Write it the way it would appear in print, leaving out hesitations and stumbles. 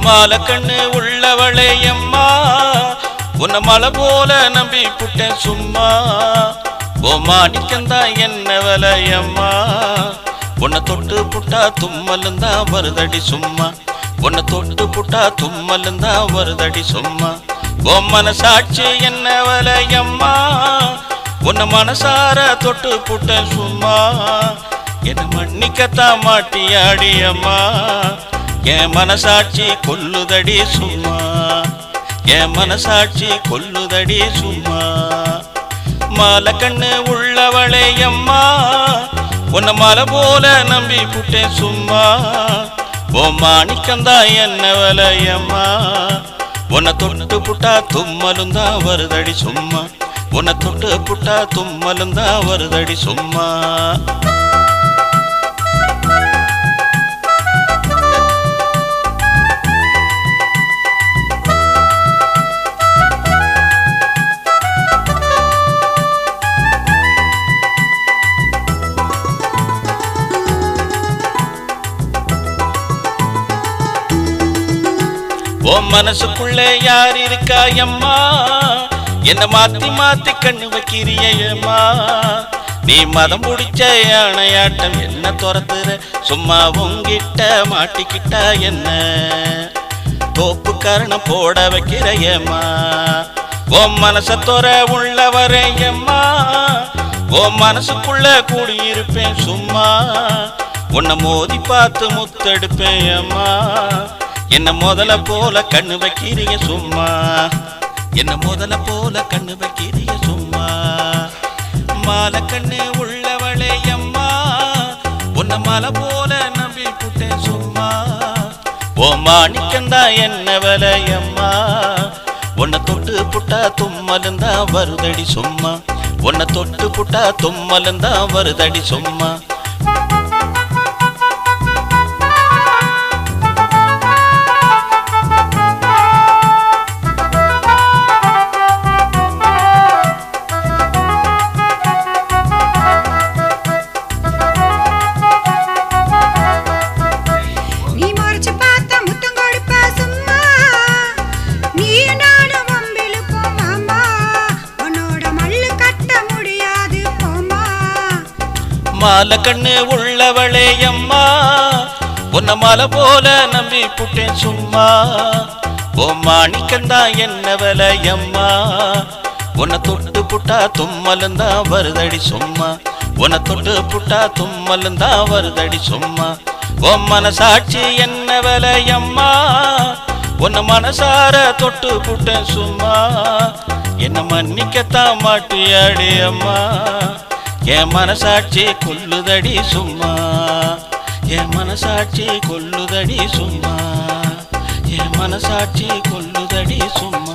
மாலை கண்ணு உள்ளவளே அம்மா உன்னை மலை போல நம்பி புட்டேன் சும்மா ஓ மாணிக்கந்தா என்ன விலையம்மா உன்னை தொட்டு புட்டா தும்மலுந்தா வருதடி சும்மா உன்னை தொட்டு புட்டா தும்மலுந்தா வருதடி சும்மா ஓ மனசாட்சி என்ன விலையம்மா உன்னை மனசார தொட்டு புட்டேன் சும்மா என்ன மன்னிக்கத்தான் மாட்டியாடி அம்மா என் மனசாட்சி கொல்லுதடி சும்மா என் மனசாட்சி கொல்லுதடி சும்மா மாலை கண்ணு உள்ளவளே அம்மா உன்னை மலை போல நம்பி புட்டேன் சும்மா ஓ மாணிக்கந்தா என்ன விலையம்மா உன்னை தொட்டு புட்டா தும்மலுந்தா வருதடி சும்மா உன்னை தொட்டு புட்டா தும்மலுந்தா வருதடி சும்மா ஓ மனசுக்குள்ளே யார் இருக்கா அம்மா என்ன மாத்தி மாத்தி கண்ணு வைக்கிறியம்மா நீ மதம் பிடிச்ச யானையாட்டம் என்ன துரத்துற சும்மா உங்கிட்ட மாட்டிக்கிட்டா என்ன தோப்பு கரணம் போட வைக்கிறையம்மா ஓ மனச தொற உள்ளவரையம்மா ஓ மனசுக்குள்ள கூடியிருப்பேன் சும்மா உன்னை மோதி பார்த்து முத்தெடுப்பேன் அம்மா என்ன முதல போல கண்ணு வைக்கிறிய சும்மா என்ன முதல போல கண்ணு வைக்கிறிய சும்மா மாலை கண்ணு உள்ளவளே அம்மா உன்னை மலை போல நம்பி புட்டேன் சும்மா ஓ மாணிக்கந்தா என்ன விலையம்மா உன்னை தொட்டு புட்டா தும்மலுந்தா வருதடி சும்மா உன்னை தொட்டு புட்டா தும்மலுந்தா வருதடி சும்மா மாலை கண்ணு உள்ளவளே அம்மா உன்னை மலை போல நம்பி புட்டேன் சும்மா ஓ மாணிக்கந்தா என்ன விலையம்மா உன்னை தொட்டு புட்டா தும்மலுந்தா வருதடி சும்மா உன்னை தொட்டு புட்டா தும்மலுந்தா வருதடி சும்மா ஓ மனசாட்சி என்ன விலையம்மா உன்னை மனசார தொட்டு புட்டேன் சும்மா என்ன மன்னிக்கத்தான் மாட்டியாடி அம்மா என் மனசாட்சி கொல்லுதடி சும்மா என் மனசாட்சி கொல்லுதடி சும்மா என் மனசாட்சி கொல்லுதடி சும்மா